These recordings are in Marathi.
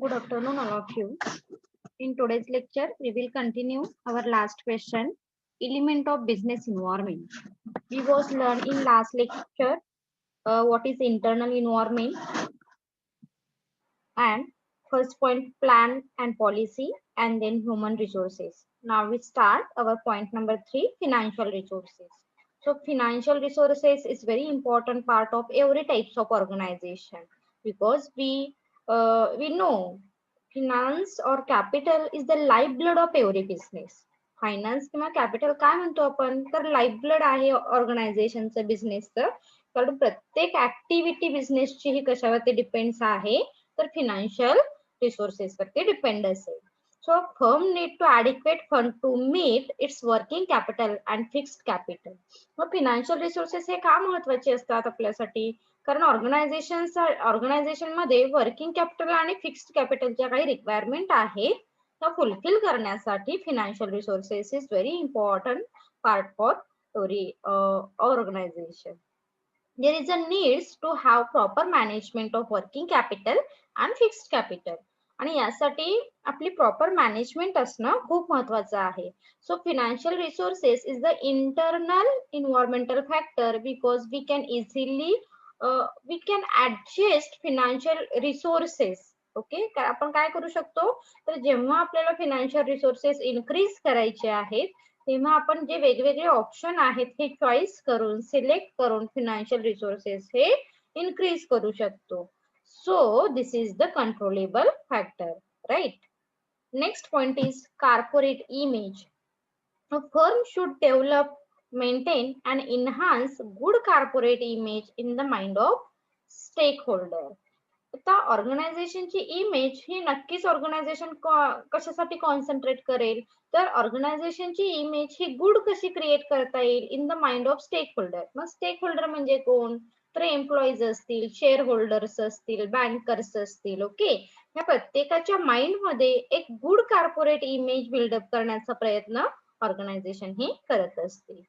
Good afternoon, all of you. In today's lecture, we will continue our last question, element of business environment. We was learned in last lecture what is internal environment and first point plan and policy and then human resources. Now we start our point number 3, financial resources. So financial resources is very important part of every types of organization because we know finance or capital is the lifeblood of every business. Finance किंवा कॅपिटल काय म्हणतो आपण तर लाईफब्लड आहे ऑर्गनायझेशनचं बिझनेसचं. कारण प्रत्येक ऍक्टिव्हिटी बिझनेसची ही कशावरती डिपेंड्स आहे तर फिनान्शियल रिसोर्सेस वरती डिपेंड असेल. So firm need to adequate fund to meet its working capital and fixed capital. मग फिनान्शियल रिसोर्सेस हे का महत्वाचे असतात आपल्यासाठी कारण ऑर्गनायझेशन मध्ये वर्किंग कॅपिटल आणि फिक्स्ड कॅपिटलच्या काही रिक्वायरमेंट आहेत त्या फुलफिल करण्यासाठी financial resources is very important part for every organisation. There is a needs to have proper management of working capital and fixed capital. आणि यासाठी आपली प्रॉपर मॅनेजमेंट असणं खूप महत्वाचं आहे. So financial resources is the internal environmental factor because we can adjust financial resources. Okay, आपण काय करू शकतो तर जेव्हा आपल्याला फिनान्शियल रिसोर्सेस इन्क्रीज करायचे आहेत तेव्हा आपण जे वेगवेगळे ऑप्शन आहेत हे चॉईस करून सिलेक्ट करून फिनान्शियल रिसोर्सेस हे इन्क्रीज करू शकतो. So this is the controllable factor, right. Next point is corporate image. A firm should develop, maintain and enhance good corporate image in the mind of stakeholder. आता ऑर्गनायझेशनची इमेज ही नक्कीच ऑर्गनायझेशन कशासाठी कॉन्सन्ट्रेट करेल तर ऑर्गनायझेशनची इमेज ही गुड कशी क्रिएट करता येईल in the mind of stakeholder. मग स्टेक होल्डर म्हणजे कोण तर एम्प्लॉईज असतील, शेअर होल्डर्स असतील, बँकर्स असतील. ओके, या प्रत्येकाच्या माइंड मध्ये एक गुड कॉर्पोरेट इमेज बिल्डअप करण्याचा प्रयत्न ऑर्गनायझेशन ही करत असते.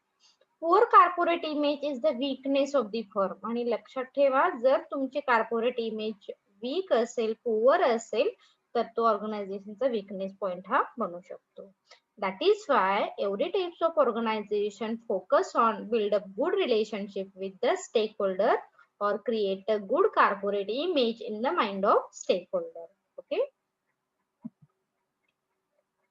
Poor corporate image is the weakness of the firm. आणि लक्षात ठेवा जर तुमची कॉर्पोरेट इमेज वीक असेल, पुअर असेल तर तो ऑर्गनायझेशनचा वीकनेस पॉइंट हा बनू शकतो. That is why every types of organisation focus on build up good relationship with the stakeholder or create a good corporate image in the mind of stakeholder. Okay,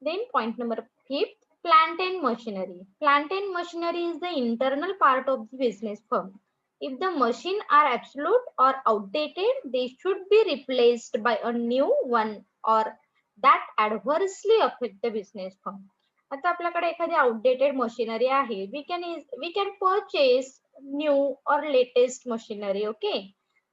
then point number 5, plant and machinery. Plant and machinery is the internal part of the business firm. If the machine are absolute or outdated, they should be replaced by a new one or that adversely affect the business firm. आता आपल्याकडे एखादी आउटडेटेड मशिनरी आहे, वी कॅन परचेस न्यू और लेटेस्ट मशिनरी. ओके,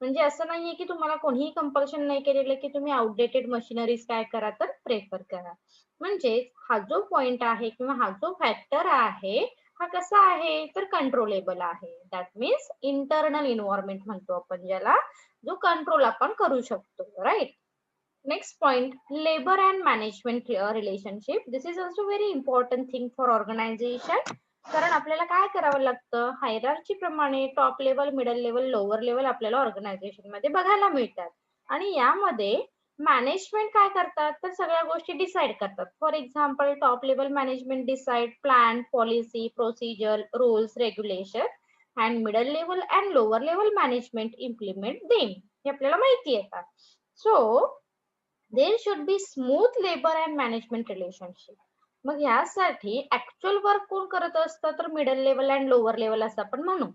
म्हणजे असं नाहीये की तुम्हाला कोणीही कंपल्शन नाही केलेलं की तुम्ही आउटडेटेड मशिनरीज काय करा तर प्रेफर करा. म्हणजे हा जो पॉइंट आहे किंवा हा जो फॅक्टर आहे हा कसा आहे तर कंट्रोलेबल आहे. दॅट मीन्स इंटरनल इन्व्हायरमेंट म्हणतो आपण ज्याला, जो कंट्रोल आपण करू शकतो, right. Next point, labor and management relationship. This is also very important thing for organization. कारण आपल्याला काय करावं लागतं हायरार्की प्रमाणे top level, middle level, lower level आपल्याला ऑर्गनायझेशन मध्ये बघायला मिळतात. आणि यामध्ये मॅनेजमेंट काय करतात तर सगळ्या गोष्टी डिसाइड करतात. For example top level management decide plan, policy, procedure, rules, regulation and middle level and lower level management implement them. हे आपल्याला माहिती येतात. So there should be smooth labor and management relationship. मग यासाठी ऍक्च्युअल वर्क कोण करत असतं तर middle level and lower level असं आपण म्हणू.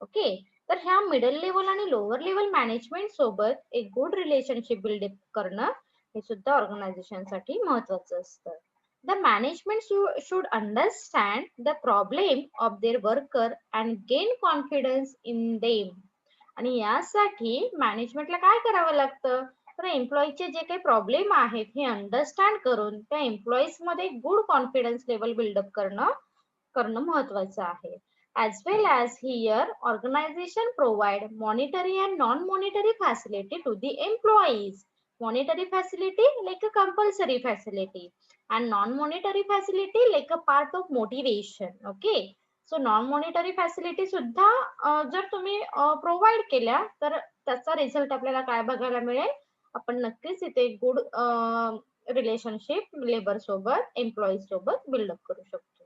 ओके, तर ह्या मिडल लेवल आणि लोअर लेवल मॅनेजमेंट सोबत एक गुड रिलेशनशिप बिल्डअप करणं हे सुद्धा ऑर्गनायझेशन साठी महत्वाचं असतं. The management should understand the problem of their worker and gain confidence in them. आणि यासाठी मॅनेजमेंटला काय करावं लागतं तर एम्प्लॉईचे जे काही प्रॉब्लेम आहेत हे अंडरस्टँड करून त्या एम्प्लॉईज मध्ये गुड कॉन्फिडन्स लेवल बिल्डअप करणं महत्वाचं आहे. as well as here organization provide monetary and non-monetary facility to the employees. Monetary facility like a compulsory facility and non-monetary facility like a part of motivation. Okay, so non monetary facility सुद्धा जर तुम्ही प्रोव्हाइड केल्या तर त्याचा रिझल्ट आपल्याला काय बघायला मिळेल आपण नक्कीच इथे गुड रिलेशनशिप लेबर सोबत, एम्प्लॉई सोबत बिल्डअप करू शकतो.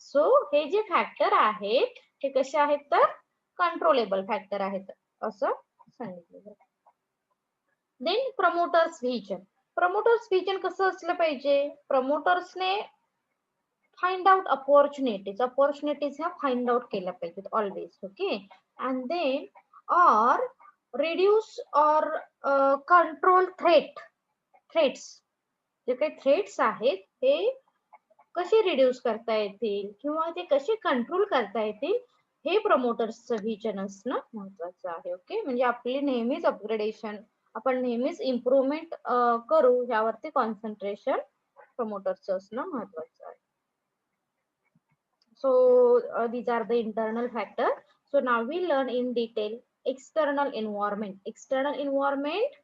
सो हे जे फॅक्टर आहेत हे कसे आहेत तर कंट्रोलेबल फॅक्टर आहेत असं सांगितलं जातं. देन प्रमोटर्स व्हिजन कसं असलं पाहिजे? प्रमोटर्सने फाइंड आउट अपॉर्च्युनिटीज ह्या फाइंड आउट केल्या पाहिजेत always. Okay, and then or reduce or control threats. जे काही थ्रेट्स आहेत ते कसे रिड्यूस करता येतील किंवा ते कसे कंट्रोल करता येतील हे प्रमोटर्सचं व्हिजन असणं महत्वाचं आहे. ओके, म्हणजे आपली नेहमीच अपग्रेडेशन, आपण नेहमीच इम्प्रुव्हमेंट करू यावरती कॉन्सन्ट्रेशन प्रमोटर्सचं असणं महत्वाचं आहे. So these are the internal factors. So now we learn in detail external environment. External environment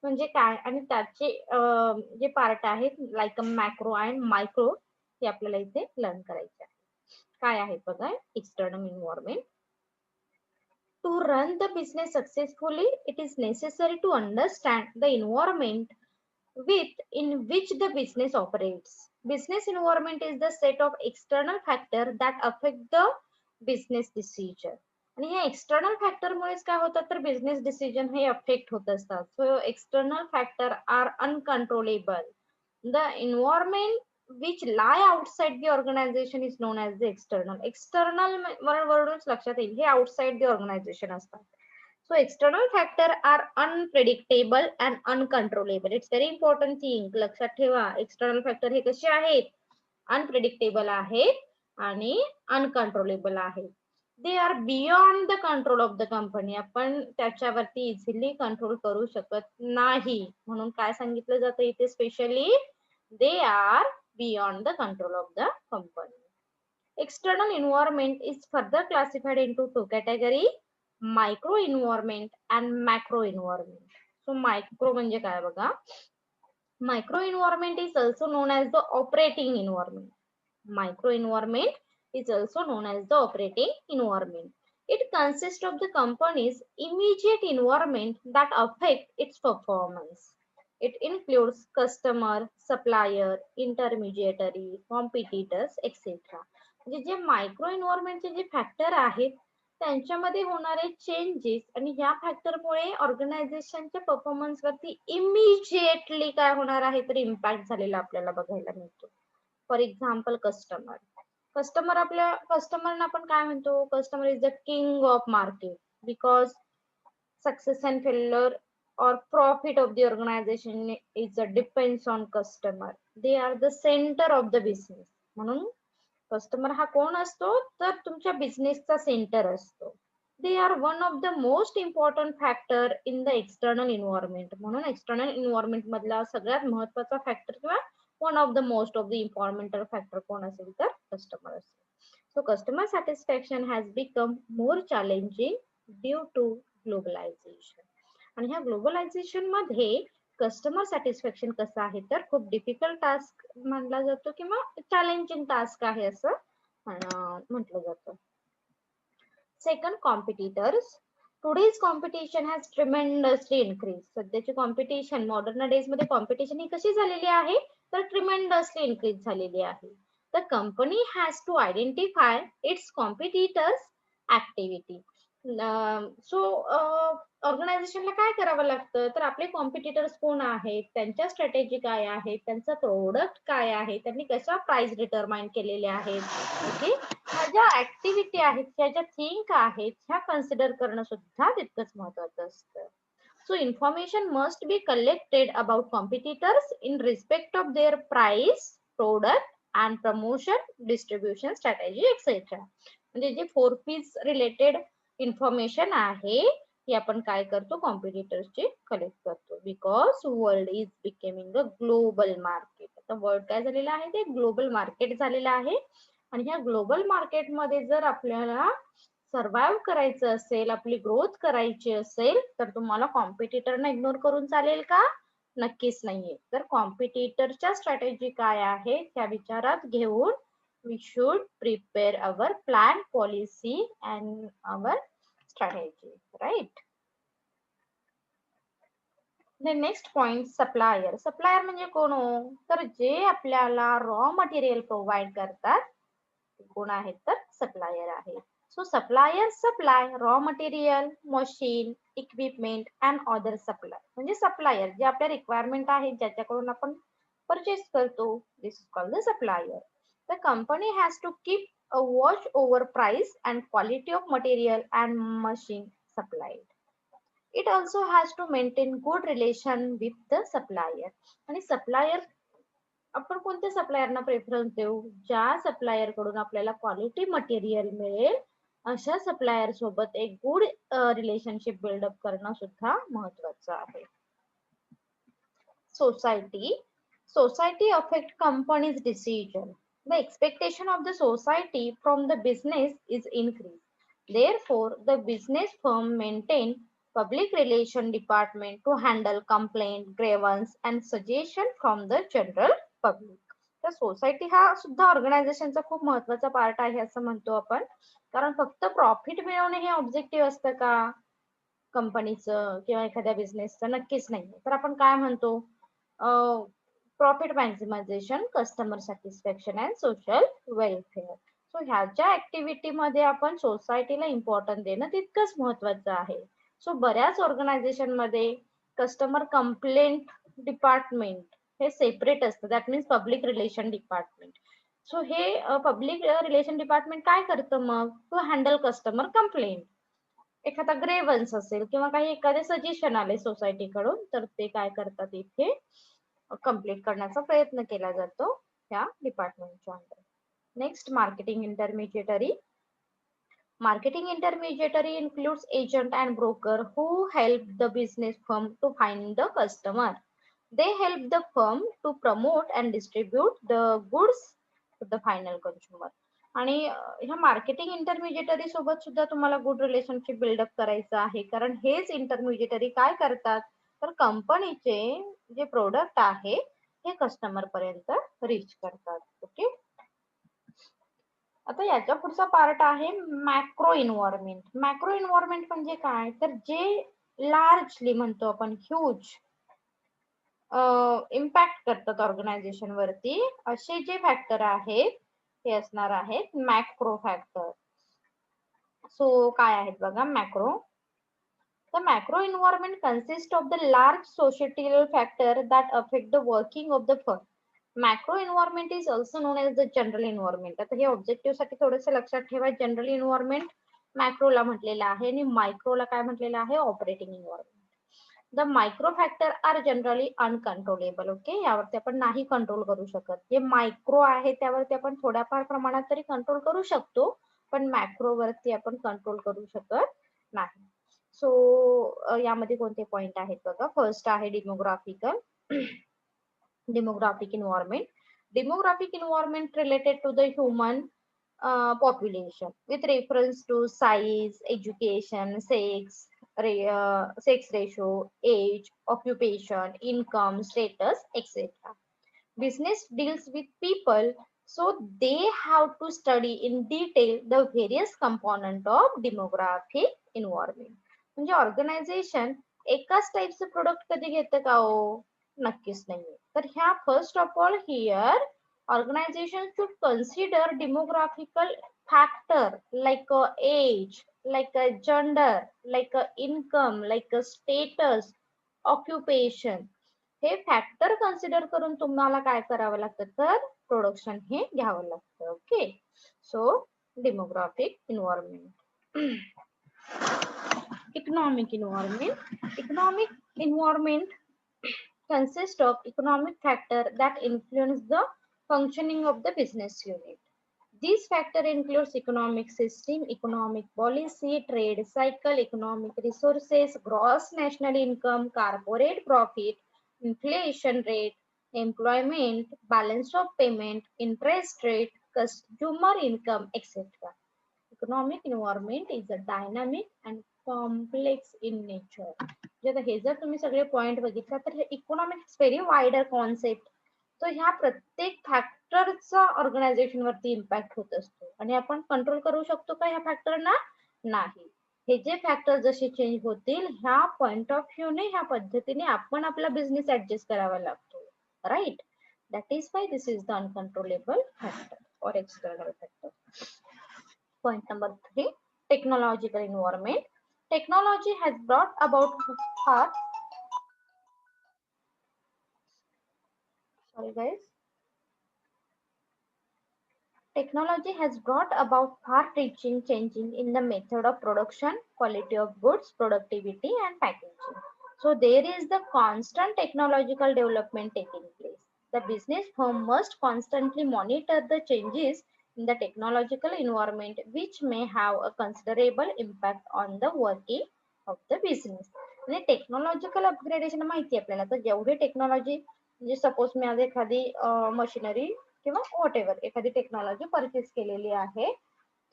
म्हणजे काय आणि त्याचे जे पार्ट आहेत लाईक मॅक्रो अँड मायक्रो हे आपल्याला इथे लर्न करायचे आहे. काय आहे बघा external environment. To run the business successfully, it is necessary to understand the environment in which the business operates. Business environment is the set of external factors that affect the business decision. आणि या एक्सटर्नल फॅक्टर मुळेच काय होतात तर बिझनेस डिसिजन हे अफेक्ट होत असतात. So external factor are uncontrollable. The environment which lie outside the organization is known as the external वरूनच लक्षात येईल हे outside the organization असतात. So external factor are unpredictable and uncontrollable. It's very important thing. लक्षात ठेवा external factor हे कसे आहेत? Unpredictable आहेत आणि uncontrollable आहेत. They are beyond the control of the company. आपण त्याच्यावरती इझिली कंट्रोल करू शकत नाही. म्हणून काय सांगितलं जातं इथे specially? They are beyond the control of the company. External environment is further classified into two categories, micro environment and macro environment. So micro म्हणजे काय बघा? Micro environment is also known as the operating environment. Micro environment is also known as the operating environment. It consists of the company's immediate environment that affect its performance. It includes customer, supplier, intermediary, competitors, etc. म्हणजे जे मायक्रो एन्व्हायरमेंटचे जे फॅक्टर आहेत त्यांच्यामध्ये होणारे चेंजेस आणि या फॅक्टरमुळे ऑर्गनायझेशनच्या परफॉर्मन्स वरती इमिजिएटली काय होणार आहे तर इम्पॅक्ट झालेला आपल्याला बघायला मिळतो. फॉर एक्झाम्पल कस्टमरना आपण काय म्हणतो? Customer is the king of market because success and failure or profit of the organization is depends on customer. They are the center of the business. म्हणून कस्टमर हा कोण असतो तर तुमच्या बिझनेसचा सेंटर असतो. They are one of the most important factor in the external environment. म्हणून एक्सटर्नल एन्व्हायरमेंट मधला सगळ्यात महत्त्वाचा फॅक्टर किंवा one of the most of the important factor कोण असेल तर कस्टमर असेल. So customer satisfaction has become more challenging due to globalization. आणि ह्या ग्लोबलायझेशन मध्ये कस्टमर सॅटिस्फॅक्शन कसं आहे तर खूप डिफिकल्ट टास्क मानला जातो किंवा चॅलेंजिंग टास्क आहे असं म्हटलं जातं. Second, competitors. Today's competition has tremendously increase. सध्याची कॉम्पिटिशन मॉडर्न डेज मध्ये कॉम्पिटिशन ही कशी झालेली आहे तर ट्रिमेंडसली इन्क्रीज झालेली आहे. The company has to identify its competitors activity. So ऑर्गनायझेशनला काय करावं लागतं तर आपले कॉम्पिटिटर्स कोण आहेत, त्यांच्या स्ट्रॅटेजी काय आहेत, त्यांचं प्रोडक्ट काय आहे, त्यांनी कशा प्राइस डिटरमाइन केलेल्या आहेत. ओके, ह्या ज्या ऍक्टिव्हिटी आहेत, ह्या ज्या थिंक आहेत ह्या कन्सिडर करणं सुद्धा तितकंच महत्वाचं असतं. So information must be collected about competitors in respect of their price, product and promotion, distribution strategy, etc. म्हणजे जे 4 P's रिलेटेड इन्फॉर्मेशन आहे ही आपण काय करतो कॉम्पिटिटर्सची कलेक्ट करतो. Because world is becoming a global market. आता वर्ल्ड काय झालेलं आहे ते ग्लोबल मार्केट झालेलं आहे आणि ह्या ग्लोबल मार्केटमध्ये जर आपल्याला सर्व्हाइव्ह करायचं असेल, आपली ग्रोथ करायची असेल तर तुम्हाला कॉम्पिटिटरना इग्नोर करून चालेल का? नक्कीच नाहीये. तर कॉम्पिटिटरच्या स्ट्रॅटेजी काय आहे त्या विचारात घेऊन we should prepare our plan, policy and our strategy, right? Next point supplier. Supplier म्हणजे कोण हो? तर जे आपल्याला रॉ मटेरियल प्रोव्हाइड करतात ते कोण आहेत तर सप्लायर आहे. So supplier supply raw material, machine, equipment and other supply. म्हणजे सप्लायर जे आपल्या रिक्वायरमेंट आहेत ज्याच्याकडून आपण परचेस करतो, this is called the supplier. The company has to keep a watch over price and quality of material and machine supplied. It also has to maintain good relation with the supplier. आणि सप्लायर आपण कोणत्या सप्लायरना प्रेफरन्स देऊ? ज्या सप्लायर कडून आपल्याला क्वालिटी मटेरियल मिळेल अशा सप्लायर सोबत एक गुड रिलेशनशिप बिल्डअप करणं सुद्धा महत्वाचं आहे. Society. Society affect company's decision. The expectation of the society from the business is increased. Therefore, the business firm maintain public relation department to handle complaint, grievance and suggestion from the general public. तर सोसायटी हा सुद्धा ऑर्गनायझेशनचा खूप महत्वाचा पार्ट आहे असं म्हणतो आपण. कारण फक्त प्रॉफिट मिळवणे हे ऑब्जेक्टिव्ह असतं का कंपनीचं किंवा एखाद्या बिझनेसचं? नक्कीच नाही. तर आपण काय म्हणतो? Profit maximisation, customer satisfaction and social welfare. So ह्याच्या ऍक्टिव्हिटी मध्ये आपण सोसायटीला इम्पॉर्टन्स देणं तितकंच महत्वाचं आहे. सो बऱ्याच ऑर्गनायझेशन मध्ये कस्टमर कंप्लेंट डिपार्टमेंट हे सेपरेट असतं. That means public relation department. So हे पब्लिक रिलेशन डिपार्टमेंट काय करतं मग? To handle customer complaint. एखादा ग्रेव्हन्स असेल किंवा काही एखादे सजेशन आले सोसायटीकडून तर ते काय करतात इथे कंप्लीट करण्याचा प्रयत्न केला जातो त्या डिपार्टमेंटच्या under. Next marketing intermediary. Marketing intermediary includes agent and broker who help the business firm to find the customer. They help the firm to promote and distribute the goods to the final consumer. आणि ह्या मार्केटिंग इंटरमिजिएटरी सोबत सुद्धा तुम्हाला गुड रिलेशनशिप बिल्डअप करायचं आहे. कारण हेच इंटरमिजिएटरी काय करतात तर कंपनीचे जे प्रोडक्ट आहे हे कस्टमर पर्यंत रीच करतात. ओके. आता याच्या पुढचा पार्ट आहे मॅक्रो इन्व्हायरमेंट. मॅक्रो इन्व्हायरमेंट म्हणजे काय तर जे लार्जली म्हणतो आपण ह्यूज इम्पॅक्ट करतात ऑर्गनायझेशन वरती असे जे फॅक्टर आहेत ते असणार आहेत मॅक्रो फॅक्टर. सो काय आहेत बघा macro. The macro environment consists of the large societal factor that affect the working of the firm. Macro environment is also known as the general environment. आता हे ऑब्जेक्टिव्ह साठी थोडंसं लक्षात ठेवा. जनरल एन्व्हायरमेंट मॅक्रोला म्हटलेलं आहे आणि मायक्रोला काय म्हटलेलं आहे? Operating environment. The micro factor are generally uncontrollable. Okay. यावरती आपण नाही कंट्रोल करू शकत. जे मायक्रो आहे त्यावरती आपण थोड्याफार प्रमाणात तरी कंट्रोल करू शकतो पण मॅक्रो वरती आपण कंट्रोल करू शकत नाही. सो यामध्ये कोणते पॉइंट आहेत बघा. फर्स्ट आहे डेमोग्राफिकल. demographic environment. Demographic environment related to the human population with reference to size, education, sex ratio, age, occupation, income, status, etc. Business deals with people, so they have to study in detail the various component of demographic environment. म्हणजे ऑर्गनायझेशन एकाच टाईपचं प्रोडक्ट कधी घेतं का हो? नक्कीच नाहीये. तर ह्या first of all here organization should consider demographical factor like age, like gender, like income, like status, occupation. हे फॅक्टर कन्सिडर करून तुम्हाला काय करावं लागतं तर प्रोडक्शन हे घ्यावं लागतं. Okay. So demographic environment. Economic environment. Economic environment consists of economic factor that influence the functioning of the business unit. These factors includes economic system, economic policy, trade cycle, economic resources, gross national income, corporate profit, inflation rate, employment, balance of payment, interest rate, consumer income, etc. Economic environment is a dynamic and complex in nature. हे जर तुम्ही सगळे पॉइंट बघितला तर इकॉनॉमिक्स व्हेरी वाइडर कॉन्सेप्ट. तर ह्या प्रत्येक फॅक्टरचा ऑर्गनायझेशन वरती इम्पॅक्ट होत असतो आणि आपण कंट्रोल करू शकतो का ह्या फॅक्टरना? नाही. हे जे फॅक्टर जसे चेंज होतील ह्या पॉइंट ऑफ व्ह्यूने ह्या पद्धतीने आपण आपला बिझनेस ऍडजस्ट करावा लागतो, right. That is why this is the uncontrollable factor or external factor. Point number 3, technological environment. Technology has brought about far, sorry guys, technology has brought about far-reaching changes in the method of production, quality of goods, productivity, and packaging. So there is the constant technological development taking place. The business firm must constantly monitor the changes in the technological environment, which may have a considerable impact on the working of the business. म्हणजे टेक्नॉलॉजिकल अपग्रेडेशन माहिती आहे आपल्याला, तर जेवढी टेक्नॉलॉजी म्हणजे सपोज मी आज एखादी मशिनरी किंवा व्हॉट एव्हर एखादी टेक्नॉलॉजी परचेस केलेली आहे,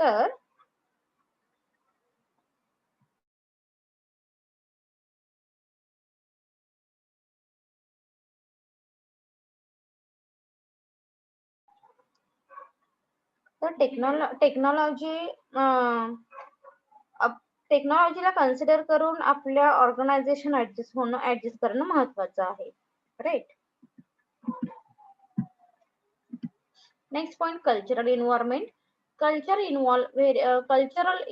तर टेक्नॉलॉजीला कन्सिडर करून आपल्या ऑर्गनायझेशन ऍडजस्ट करणं महत्वाचं आहे, right. Next point, cultural environment. Cultural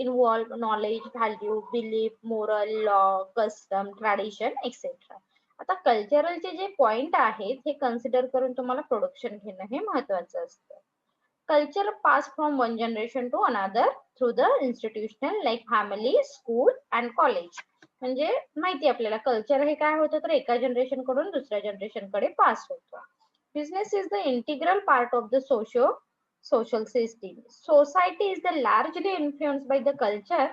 involve knowledge, value, belief, moral, law, custom, tradition, etc. आता कल्चरलचे जे पॉइंट आहेत हे कन्सिडर करून तुम्हाला प्रोडक्शन घेणं हे महत्वाचं असतं. Culture pass from one generation to another through the institutional like family, school and college. म्हणजे माहिती आपल्याला कल्चर हे काय होतं तर एका जनरेशन कडून दुसऱ्या जनरेशन कडे पास होतं. Business is the integral part of the social system. Society is the largely influenced by the culture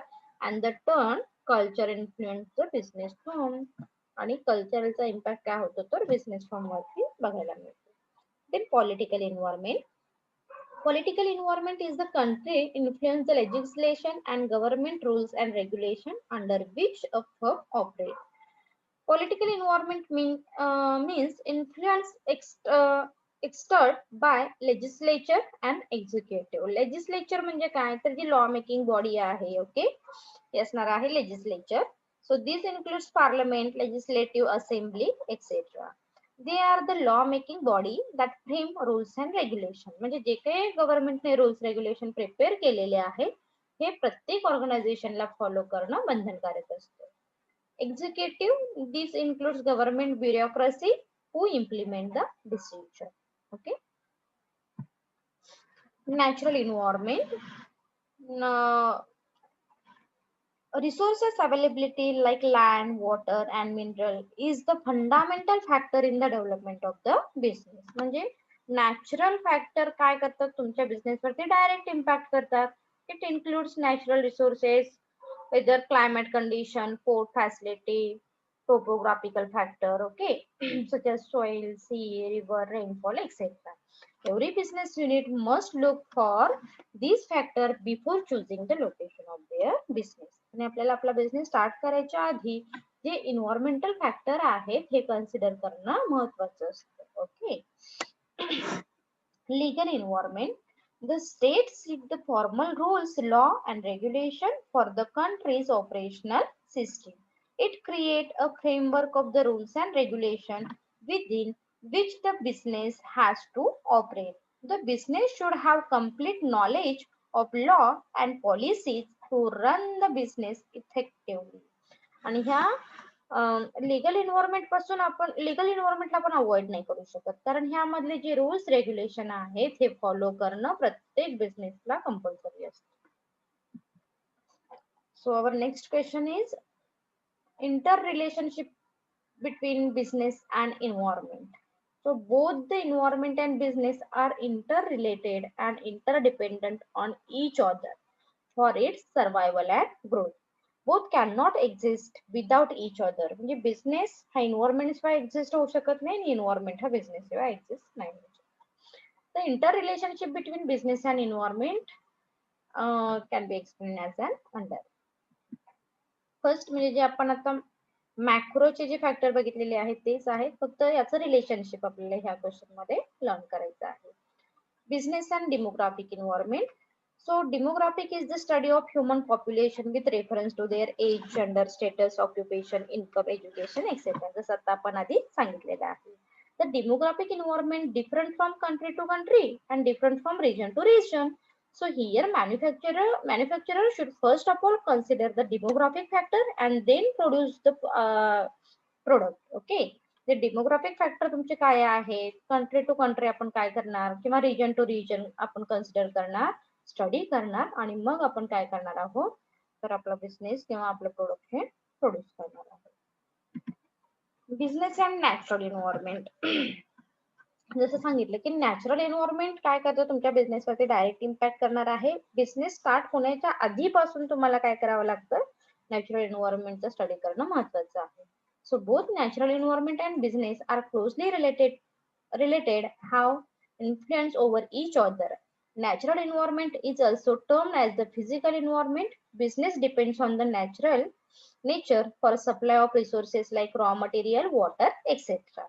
and the turn culture influence the business firm. आणि कल्चरचा इम्पॅक्ट काय होतो तर बिझनेस फर्म वरती बघायला मिळतो. Then political environment. Political environment is the country influence the legislation and government rules and regulation under which a firm operates. Political environment means influence exerted by legislature and executive. Legislature म्हणजे काय तर जी लॉ मेकिंग बॉडी आहे, ओके, असणार आहे legislature. So this includes parliament, legislative assembly, etc. They are the law making body that frame rules and regulation. म्हणजे जे काही गव्हर्नमेंटने रूल्स रेग्युलेशन प्रिपेअर केलेले आहे हे प्रत्येक ऑर्गनायझेशनला फॉलो करणं बंधनकारक असतं. Executive, this includes government bureaucracy who implement the decision. Okay. Natural environment. Resources availability like land, water and mineral is the fundamental factor in the development of the business. म्हणजे नॅचरल फॅक्टर काय करतात तुमच्या बिझनेस वरती डायरेक्ट इम्पॅक्ट करतात. It includes natural resources, whether climate condition, port facility, topographical factor, okay, such as soil, sea, river, rainfall, etc. Every business unit must look for these factors before choosing the location of their business. आणि आपल्याला आपला बिझनेस स्टार्ट करायच्या आधी जे इन्व्हायरमेंटल फॅक्टर आहेत हे कन्सिडर करणं महत्वाचं असतं, okay. Legal environment. The state set the formal rules, law and regulation for the country's operational system. It creates a framework of the rules and regulation within which the business has to operate. The business should have complete knowledge of law and policies to run the business effectively. आणि ह्या लीगल एन्व्हायरमेंट पासून आपण लीगल एन्व्हायरमेंटला आपण अवॉइड नाही करू शकत, कारण ह्यामधले जे रूल्स रेग्युलेशन आहेत हे फॉलो करणं प्रत्येक बिझनेसला कंपल्सरी असतं. So our next question is inter relationship between business and environment. So both the environment and business are interrelated and interdependent on each other for its survival and growth. Both cannot exist without each other. म्हणजे बिझनेस हा एन्व्हायरमेंट शिवाय एक्झिस्ट होऊ शकत नाही आणि एन्व्हायरमेंट हा बिझनेस शिवाय एक्झिस्ट नाही होऊ शकत. The interrelationship between business and environment can be explained as an under. First म्हणजे जे आपण आता मॅक्रोचे जे फॅक्टर बघितलेले आहेत तेच आहेत, फक्त याचं रिलेशनशिप आपल्याला ह्या क्वेश्चन मध्ये लर्न करायचं आहे. Business and demographic environment. So demographic is the study of human population with reference to their age, gender, status, occupation, income, education, etc. जसं आता आपण आधी सांगितलेलं आहे. The demographic environment different from country to country and different from region to region. So here manufacturer should first of all consider the demographic factor and then produce the product. Okay. ते डेमोग्राफिक फॅक्टर तुमचे काय आहेत, कंट्री टू कंट्री आपण काय करणार किंवा रिजन टू रिजन आपण कन्सिडर करणार, स्टडी करणार आणि मग आपण काय करणार आहोत तर आपला बिझनेस किंवा आपलं प्रोडक्ट हे प्रोड्यूस करणार आहोत. Business and natural environment. जसं सांगितलं की नॅचरल एन्व्हायरमेंट काय करतो तुमच्या बिझनेसवरती डायरेक्ट इम्पॅक्ट करणार आहे. बिझनेस स्टार्ट होण्याच्या आधीपासून तुम्हाला काय करावं लागतं, नॅचरल एन्व्हायरमेंटचा स्टडी करणं महत्वाचं आहे. So both natural environment and business are closely related how influence over each other. Natural environment is also termed as the physical environment. Business depends on the natural nature for supply of resources like raw material, water, etc.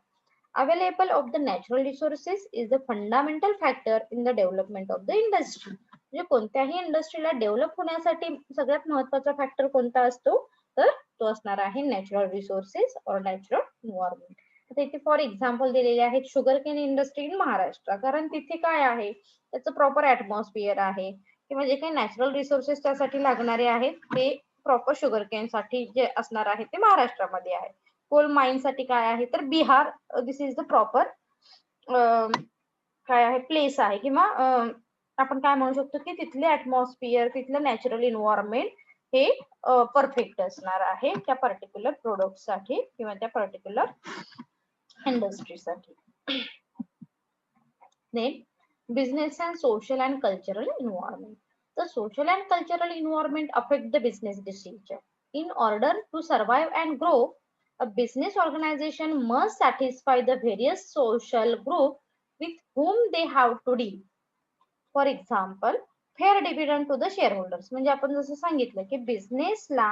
Available of the natural resources is the fundamental factor in the development of the industry. म्हणजे कोणत्याही इंडस्ट्रीला डेव्हलप होण्यासाठी सगळ्यात महत्वाचा फॅक्टर कोणता असतो तर तो असणार आहे नॅचरल रिसोर्सेस और नॅचरल एन्व्हायरमेंट. आता इथे फॉर एक्झाम्पल दिलेले आहेत sugar cane industry in Maharashtra, कारण तिथे काय आहे त्याचं प्रॉपर ऍटमॉस्फिअर आहे किंवा जे काही नॅचरल रिसोर्सेस त्यासाठी लागणारे आहेत ते प्रॉपर शुगर केन साठी जे असणार आहे ते महाराष्ट्रामध्ये आहे. कोल माइन साठी काय आहे तर बिहार, दिस इज द प्रॉपर काय आहे प्लेस आहे किंवा आपण काय म्हणू शकतो की तिथले ऍटमॉस्फिअर तिथलं नॅचरल एन्व्हायरमेंट हे परफेक्ट असणार आहे त्या पर्टिक्युलर प्रोडक्ट साठी किंवा त्या particular इंडस्ट्रीसाठी. Then business and social and cultural environment. The social and cultural environment affect the business decision. In order to survive and grow, a business organization must satisfy the various social group with whom they have to deal. For example, fair dividend to the shareholders. म्हणजे आपण जसं सांगितलं की बिझनेसला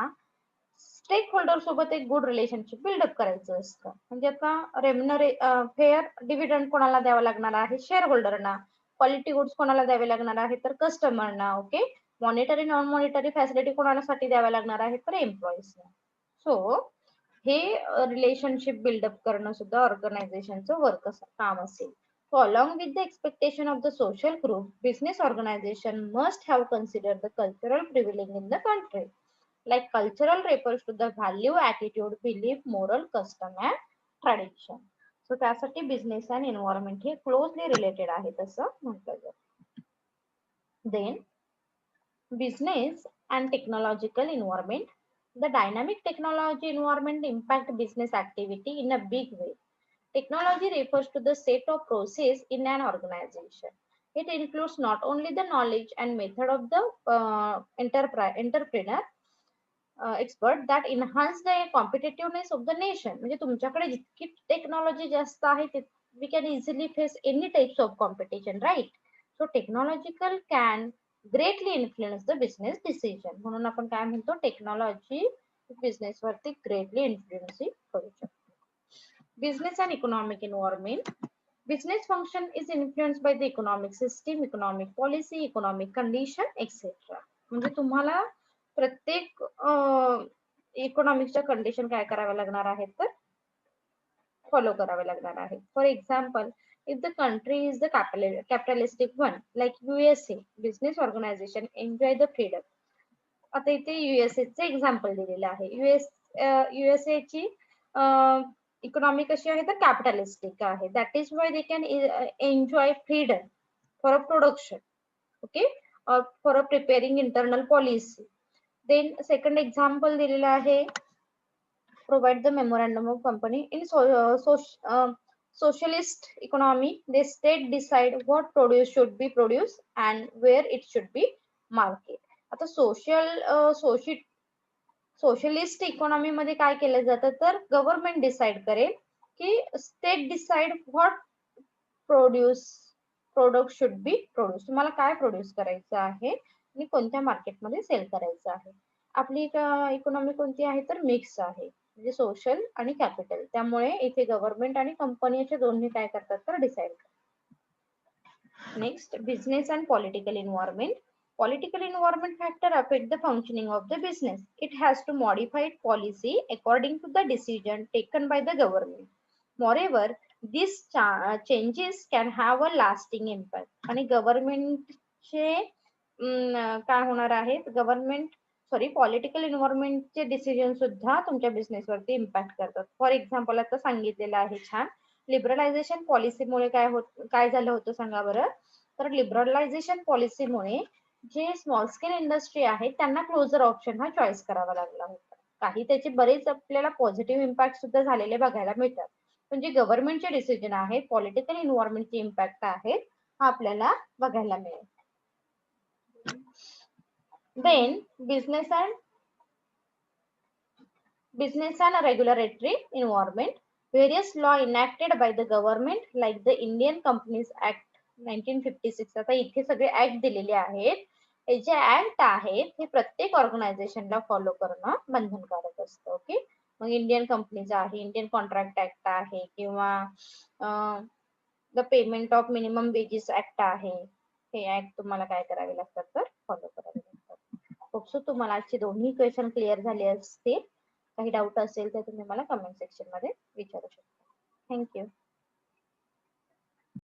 स्टेक होल्डर सोबत एक गुड रिलेशनशिप बिल्डअप करायचं असतं. म्हणजे आता फेअर डिव्हिडंड कोणाला द्यावा लागणार आहे, शेअर होल्डरना. क्वालिटी गुड्स कोणाला द्यावे लागणार आहे तर कस्टमरना. Okay. Monetary non monetary facility कोणासाठी द्याव्या लागणार आहे तर एम्प्लॉईजना. सो हे रिलेशनशिप बिल्डअप करणं सुद्धा ऑर्गनायझेशनचं वर्क काम असेल. So along with the expectation of the social group, business organization must have considered the cultural privilege in the country. Like cultural refers to the value, attitude, belief, moral, custom and tradition. So त्यासाठी business and environment हे closely related आहेत असं म्हटलं जातं. Then business and technological environment. The dynamic technology environment impact business activity in a big way. Technology refers to the set of process in an organization. It includes not only the knowledge and method of the entrepreneur expert that enhance the competitiveness of the nation. म्हणजे तुमच्याकडे जितकी टेक्नॉलॉजी जास्त आहे we can easily face any types of competition, right? So technological can greatly influence the business decision. म्हणून आपण काय म्हणतो टेक्नॉलॉजी बिझनेस वरती greatly influence करू शकतो. Business and economic environment. Business function is influenced by the economic system, economic policy, economic condition, etc. म्हणजे तुम्हाला प्रत्येक इकॉनॉमिकच्या कंडिशन काय कराव्या लागणार आहेत तर फॉलो करावे लागणार आहेत. For example, if the country is the capitalistic one like USA, business organization enjoy the freedom. आता इथे USA चे एक्झाम्पल दिलेलं आहे. USA ची इकॉनॉमी कशी आहे तर कॅपिटलिस्टिक आहे. That is why they can enjoy freedom for a production. Okay. For a preparing internal policy. Then second example दिलेलं आहे, provide the memorandum of company in socialist economy. The state decide what produce should be produced and where it should be market. आता सोशलिस्ट इकॉनॉमी मध्ये काय केलं जातं तर गव्हर्नमेंट डिसाइड करेल की state decide what product should be produce. तुम्हाला काय प्रोड्यूस करायचं आहे आणि कोणत्या मार्केटमध्ये सेल करायचं आहे. आपली इकॉनॉमी कोणती आहे तर मिक्स आहे, म्हणजे सोशल आणि कॅपिटल. त्यामुळे इथे गव्हर्नमेंट आणि कंपनीचे दोन्ही काय करतात तर डिसाइड करतात. Next, business and political environment. Political environment factor affect the functioning of the business. It has to modify policy according to the decision taken by the government. Moreover, these changes can have a lasting impact. आणि गव्हर्नमेंटचे काय होणार आहेत, पॉलिटिकल एन्व्हायरमेंटचे डिसिजन सुद्धा तुमच्या बिझनेस वरती इम्पॅक्ट करतात. फॉर एक्झाम्पल आता सांगितलेलं आहे छान, लिबरलायझेशन पॉलिसीमुळे काय झालं होतं सांगा बरं. तर लिबरलायझेशन पॉलिसीमुळे जे स्मॉल स्केल इंडस्ट्री आहे त्यांना क्लोजर ऑप्शन हा चॉईस करावा लागला होता. काही त्याचे बरेच आपल्याला पॉझिटिव्ह इम्पॅक्ट सुद्धा झालेले बघायला मिळतात. पण जे गव्हर्नमेंटचे डिसिजन आहेत, पॉलिटिकल एन्व्हायरमेंटचे इम्पॅक्ट आहेत, हा आपल्याला बघायला मिळेल. Then business and regulatory environment. Various law enacted by the government like the Indian Companies Act 1956. आता इथे सगळे ऍक्ट दिलेले आहेत. हे जे ऍक्ट आहेत हे प्रत्येक ऑर्गनायझेशनला फॉलो करणं बंधनकारक असतं. ओके, मग इंडियन कंपनीज आहे, इंडियन कॉन्ट्रॅक्ट ऍक्ट आहे, किंवा the payment of minimum wedges act आहे. हे ऍक्ट तुम्हाला काय करावे लागतात, तर फॉलो करावे लागतात. होप सो तुम्हाला आजचे दोन्ही क्वेश्चन क्लिअर झाले असतील. काही डाऊट असेल तर तुम्ही मला कमेंट सेक्शन मध्ये विचारू शकता. थँक्यू.